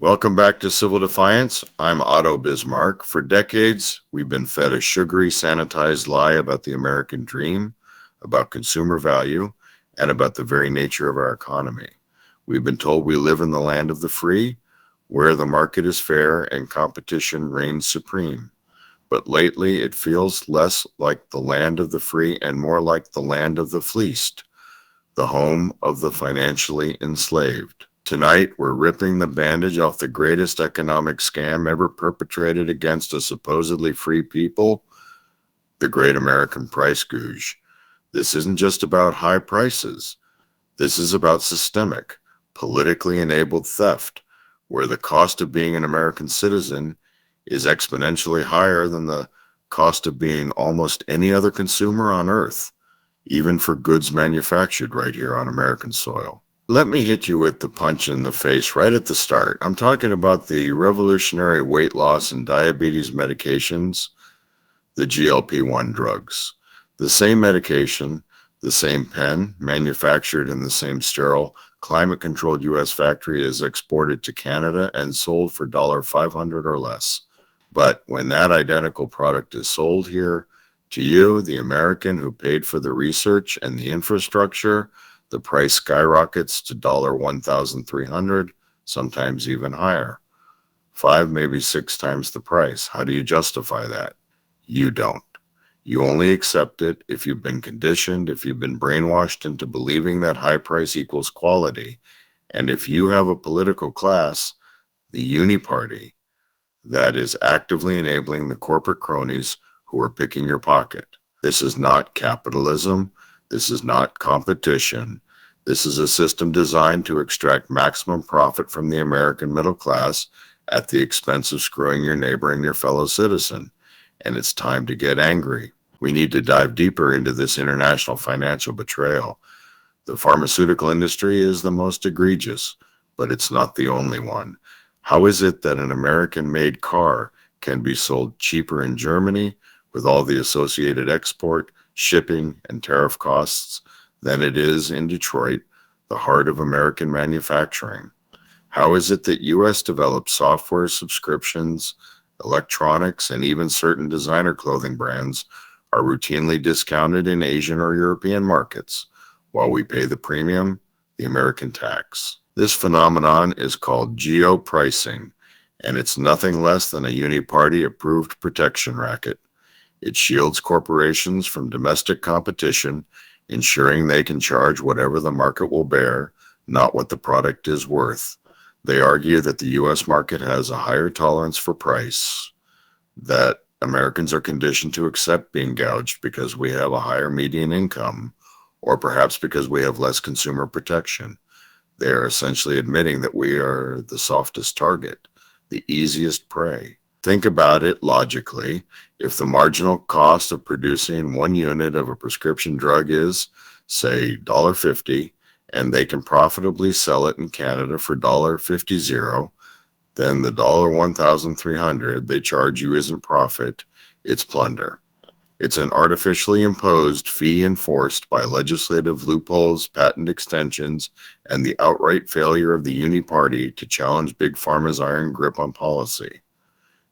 Welcome back to Civil Defiance. I'm Otto Bismarck. For decades, we've been fed a sugary, sanitized lie about the American dream, about consumer value, and about the very nature of our economy. We've been told we live in the land of the free, where the market is fair and competition reigns supreme. But lately, it feels less like the land of the free and more like the land of the fleeced, the home of the financially enslaved. Tonight, we're ripping the bandage off the greatest economic scam ever perpetrated against a supposedly free people, the Great American Price Gouge. This isn't just about high prices. This is about systemic, politically enabled theft, where the cost of being an American citizen is exponentially higher than the cost of being almost any other consumer on earth, even for goods manufactured right here on American soil. Let me hit you with the punch in the face right at the start. I'm talking about the revolutionary weight loss and diabetes medications, the GLP-1 drugs. The same medication, the same pen, manufactured in the same sterile, climate-controlled U.S. factory is exported to Canada and sold for $500 or less. But when that identical product is sold here to you, the American who paid for the research and the infrastructure, the price skyrockets to $1,300, sometimes even higher. 5, maybe 6 times the price. How do you justify that? You don't. You only accept it if you've been conditioned, if you've been brainwashed into believing that high price equals quality. And if you have a political class, the Uni-Party, that is actively enabling the corporate cronies who are picking your pocket. This is not capitalism. This is not competition. This is a system designed to extract maximum profit from the American middle class at the expense of screwing your neighbor and your fellow citizen. And it's time to get angry. We need to dive deeper into this international financial betrayal. The pharmaceutical industry is the most egregious, but it's not the only one. How is it that an American-made car can be sold cheaper in Germany with all the associated export, shipping, and tariff costs than it is in Detroit, the heart of American manufacturing? How is it that U.S. developed software subscriptions, electronics, and even certain designer clothing brands are routinely discounted in Asian or European markets, while we pay the premium, the American tax? This phenomenon is called geo-pricing, and it's nothing less than a Uni-Party approved protection racket. It shields corporations from domestic competition, ensuring they can charge whatever the market will bear, not what the product is worth. They argue that the U.S. market has a higher tolerance for price, that Americans are conditioned to accept being gouged because we have a higher median income, or perhaps because we have less consumer protection. They are essentially admitting that we are the softest target, the easiest prey. Think about it logically. If the marginal cost of producing 1 unit of a prescription drug is, say, $1.50, and they can profitably sell it in Canada for $1.50, then the $1,300 they charge you isn't profit, it's plunder. It's an artificially imposed fee enforced by legislative loopholes, patent extensions, and the outright failure of the Uni-Party to challenge Big Pharma's iron grip on policy.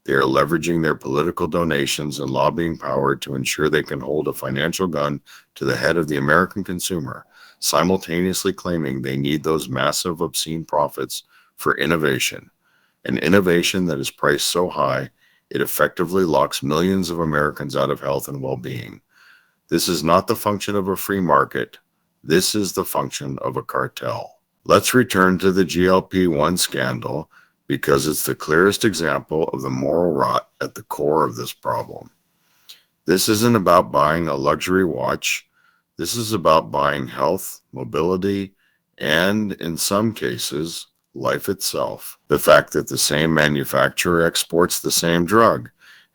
They are leveraging their political donations and lobbying power to ensure they can hold a financial gun to the head of the American consumer, simultaneously claiming they need those massive, obscene profits for innovation, an innovation that is priced so high it effectively locks millions of Americans out of health and well-being. This is not the function of a free market. This is the function of a cartel. Let's return to the GLP-1 scandal because it's the clearest example of the moral rot at the core of this problem. This isn't about buying a luxury watch. This is about buying health, mobility, and, in some cases, life itself. The fact that the same manufacturer exports the same drug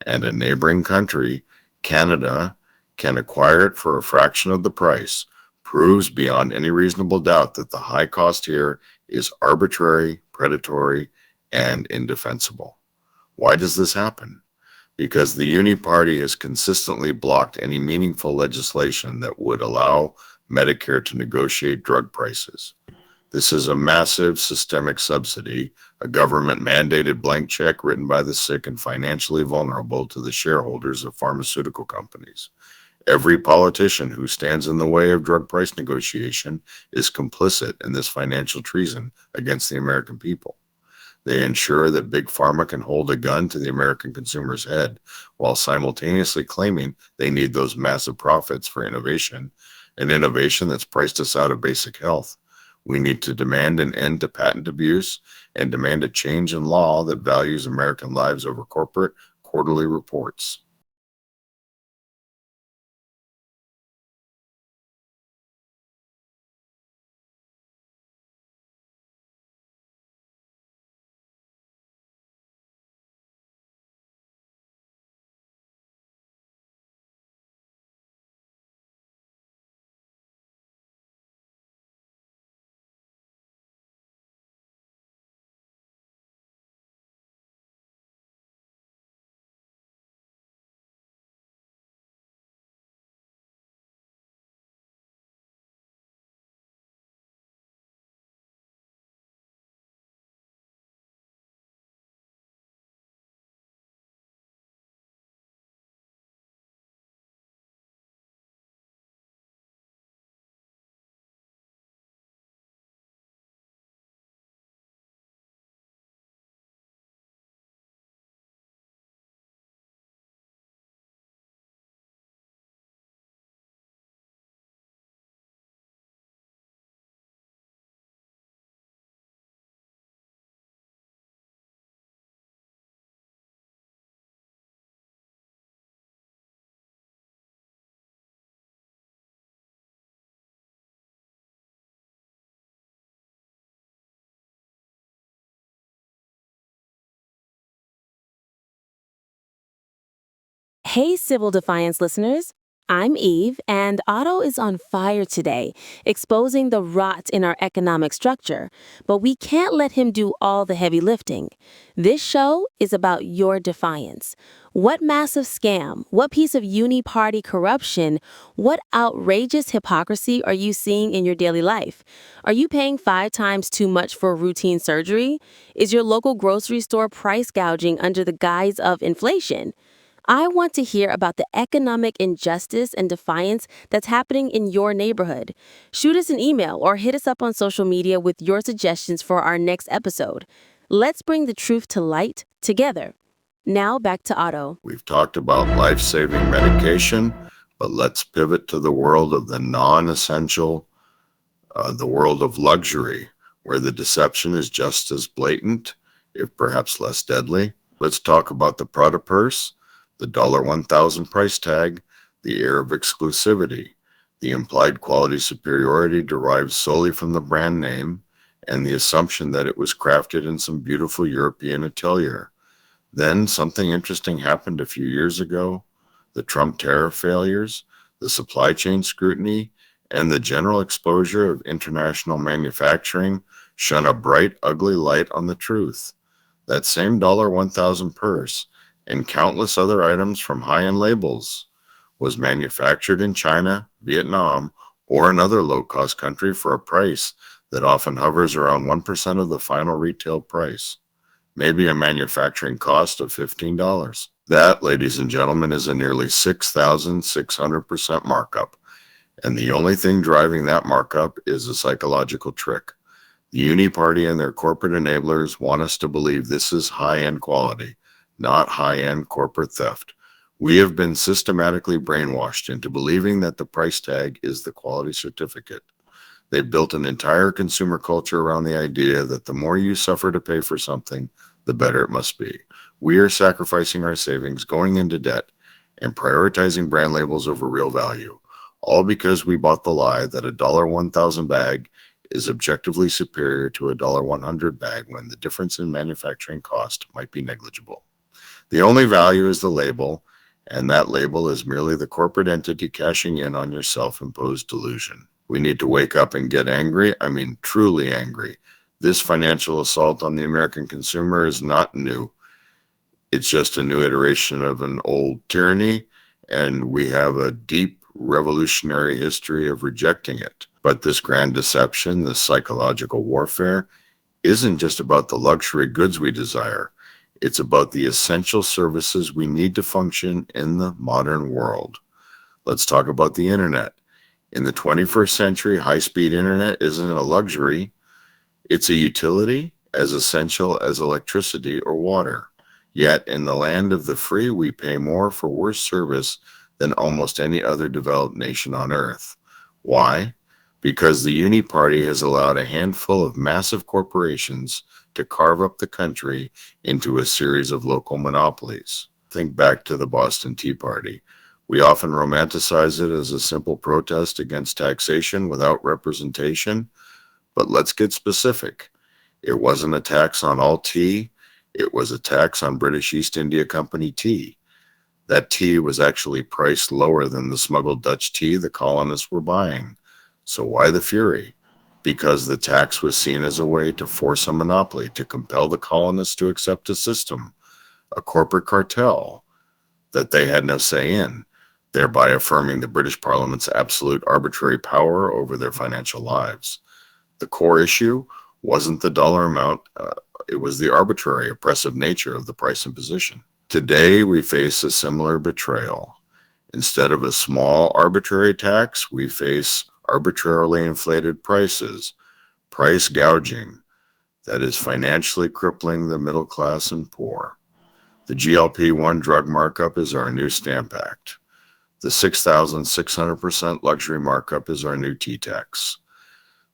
and a neighboring country, Canada, can acquire it for a fraction of the price proves beyond any reasonable doubt that the high cost here is arbitrary, predatory, and indefensible. Why does this happen? Because the Uni-Party has consistently blocked any meaningful legislation that would allow Medicare to negotiate drug prices. This is a massive systemic subsidy, a government mandated blank check written by the sick and financially vulnerable to the shareholders of pharmaceutical companies. Every politician who stands in the way of drug price negotiation is complicit in this financial treason against the American people. They ensure that Big Pharma can hold a gun to the American consumer's head while simultaneously claiming they need those massive profits for innovation, an innovation that's priced us out of basic health. We need to demand an end to patent abuse and demand a change in law that values American lives over corporate quarterly reports. Hey, Civil Defiance listeners. I'm Eve, and Otto is on fire today, exposing the rot in our economic structure. But we can't let him do all the heavy lifting. This show is about your defiance. What massive scam, what piece of uni-party corruption, what outrageous hypocrisy are you seeing in your daily life? Are you paying 5 times too much for routine surgery? Is your local grocery store price gouging under the guise of inflation? I want to hear about the economic injustice and defiance that's happening in your neighborhood. Shoot us an email or hit us up on social media with your suggestions for our next episode. Let's bring the truth to light together. Now back to Otto. We've talked about life saving medication, but let's pivot to the world of the non essential, the world of luxury, where the deception is just as blatant, if perhaps less deadly. Let's talk about the Prada purse, the $1,000 price tag, the air of exclusivity, the implied quality superiority derived solely from the brand name, and the assumption that it was crafted in some beautiful European atelier. Then something interesting happened a few years ago. The Trump tariff failures, the supply chain scrutiny, and the general exposure of international manufacturing shone a bright, ugly light on the truth. That same $1,000 purse and countless other items from high-end labels was manufactured in China, Vietnam, or another low-cost country for a price that often hovers around 1% of the final retail price, maybe a manufacturing cost of $15. That, ladies and gentlemen, is a nearly 6,600% markup, and the only thing driving that markup is a psychological trick. The Uni-Party and their corporate enablers want us to believe this is high-end quality, not high-end corporate theft. We have been systematically brainwashed into believing that the price tag is the quality certificate. They've built an entire consumer culture around the idea that the more you suffer to pay for something, the better it must be. We are sacrificing our savings, going into debt, and prioritizing brand labels over real value, all because we bought the lie that a $1,000 bag is objectively superior to a $100 bag when the difference in manufacturing cost might be negligible. The only value is the label, and that label is merely the corporate entity cashing in on your self-imposed delusion. We need to wake up and get angry. I mean, truly angry. This financial assault on the American consumer is not new. It's just a new iteration of an old tyranny, and we have a deep revolutionary history of rejecting it. But this grand deception, this psychological warfare, isn't just about the luxury goods we desire. It's about the essential services we need to function in the modern world. Let's talk about the internet. In the 21st century, high speed internet isn't a luxury, it's a utility as essential as electricity or water. Yet, in the land of the free, we pay more for worse service than almost any other developed nation on earth. Why? Because the Uni-Party has allowed a handful of massive corporations to carve up the country into a series of local monopolies. Think back to the Boston Tea Party. We often romanticize it as a simple protest against taxation without representation, but let's get specific. It wasn't a tax on all tea, it was a tax on British East India Company tea. That tea was actually priced lower than the smuggled Dutch tea the colonists were buying. So why the fury? Because the tax was seen as a way to force a monopoly, to compel the colonists to accept a system, a corporate cartel that they had no say in, thereby affirming the British Parliament's absolute arbitrary power over their financial lives. The core issue wasn't the dollar amount, it was the arbitrary, oppressive nature of the price imposition. Today, we face a similar betrayal. Instead of a small arbitrary tax, we face arbitrarily inflated prices, price gouging that is financially crippling the middle class and poor. The GLP-1 drug markup is our new stamp act. The 6,600% luxury markup is our new T-tax.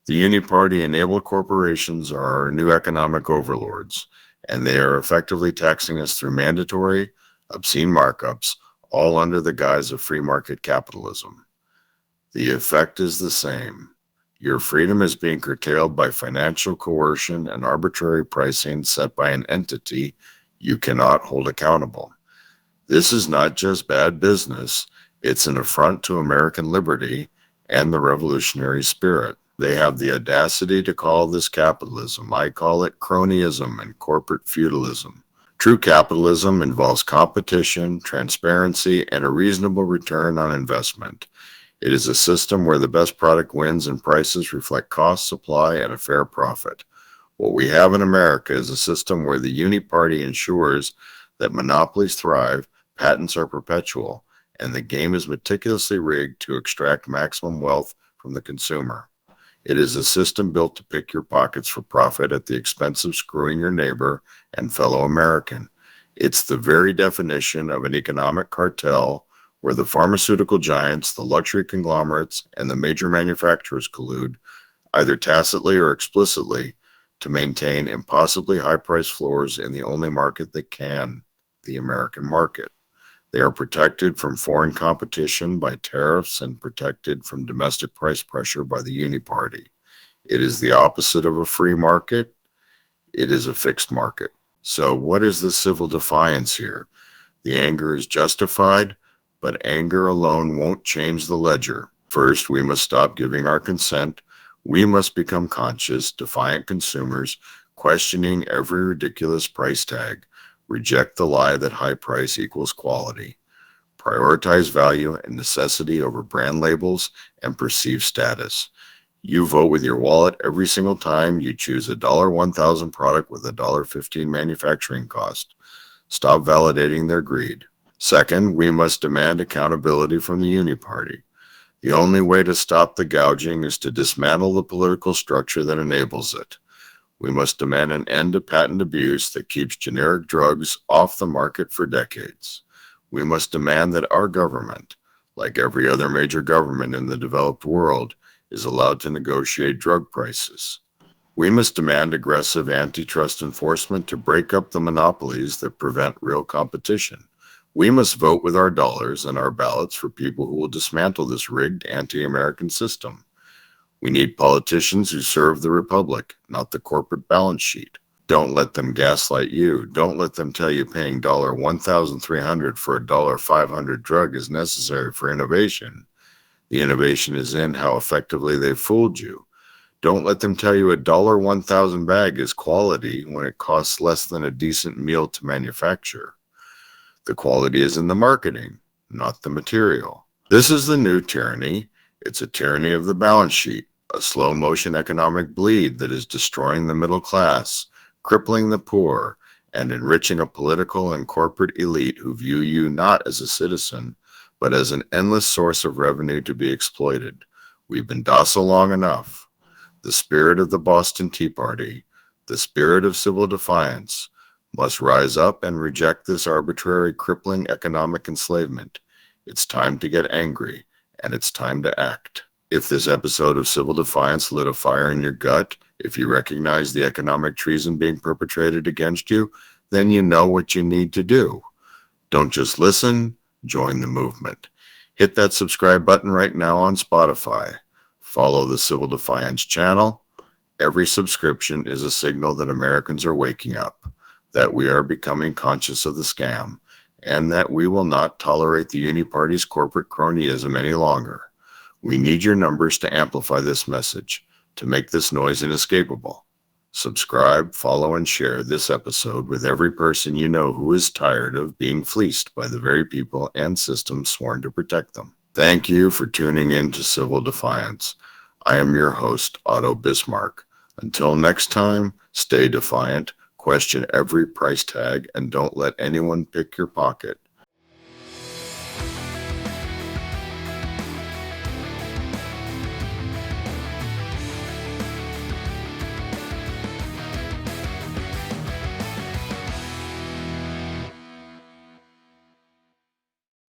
The Uni-Party enabled corporations are our new economic overlords, and they are effectively taxing us through mandatory, obscene markups, all under the guise of free market capitalism. The effect is the same. Your freedom is being curtailed by financial coercion and arbitrary pricing set by an entity you cannot hold accountable. This is not just bad business, it's an affront to American liberty and the revolutionary spirit. They have the audacity to call this capitalism. I call it cronyism and corporate feudalism. True capitalism involves competition, transparency, and a reasonable return on investment. It is a system where the best product wins and prices reflect cost, supply, and a fair profit. What we have in America is a system where the Uni-Party ensures that monopolies thrive, patents are perpetual, and the game is meticulously rigged to extract maximum wealth from the consumer. It is a system built to pick your pockets for profit at the expense of screwing your neighbor and fellow American. It's the very definition of an economic cartel where the pharmaceutical giants, the luxury conglomerates, and the major manufacturers collude, either tacitly or explicitly, to maintain impossibly high price floors in the only market that can, the American market. They are protected from foreign competition by tariffs and protected from domestic price pressure by the Uni-Party. It is the opposite of a free market. It is a fixed market. So what is the civil defiance here? The anger is justified, but anger alone won't change the ledger. First, we must stop giving our consent. We must become conscious, defiant consumers, questioning every ridiculous price tag. Reject the lie that high price equals quality. Prioritize value and necessity over brand labels and perceived status. You vote with your wallet every single time you choose a $1,000 product with a $1.15 manufacturing cost. Stop validating their greed. Second, we must demand accountability from the Uni-Party. The only way to stop the gouging is to dismantle the political structure that enables it. We must demand an end to patent abuse that keeps generic drugs off the market for decades. We must demand that our government, like every other major government in the developed world, is allowed to negotiate drug prices. We must demand aggressive antitrust enforcement to break up the monopolies that prevent real competition. We must vote with our dollars and our ballots for people who will dismantle this rigged anti-American system. We need politicians who serve the republic, not the corporate balance sheet. Don't let them gaslight you. Don't let them tell you paying $1,300 for a $500 drug is necessary for innovation. The innovation is in how effectively they fooled you. Don't let them tell you a $1,000 bag is quality when it costs less than a decent meal to manufacture. The quality is in the marketing, not the material. This is the new tyranny. It's a tyranny of the balance sheet, a slow motion economic bleed that is destroying the middle class, crippling the poor, and enriching a political and corporate elite who view you not as a citizen, but as an endless source of revenue to be exploited. We've been docile long enough. The spirit of the Boston Tea Party, the spirit of civil defiance, must rise up and reject this arbitrary, crippling economic enslavement. It's time to get angry, and it's time to act. If this episode of Civil Defiance lit a fire in your gut, if you recognize the economic treason being perpetrated against you, then you know what you need to do. Don't just listen, join the movement. Hit that subscribe button right now on Spotify. Follow the Civil Defiance channel. Every subscription is a signal that Americans are waking up, that we are becoming conscious of the scam, and that we will not tolerate the Uni-Party's corporate cronyism any longer. We need your numbers to amplify this message, to make this noise inescapable. Subscribe, follow, and share this episode with every person you know who is tired of being fleeced by the very people and systems sworn to protect them. Thank you for tuning in to Civil Defiance. I am your host, Otto Bismarck. Until next time, stay defiant, question every price tag, and don't let anyone pick your pocket.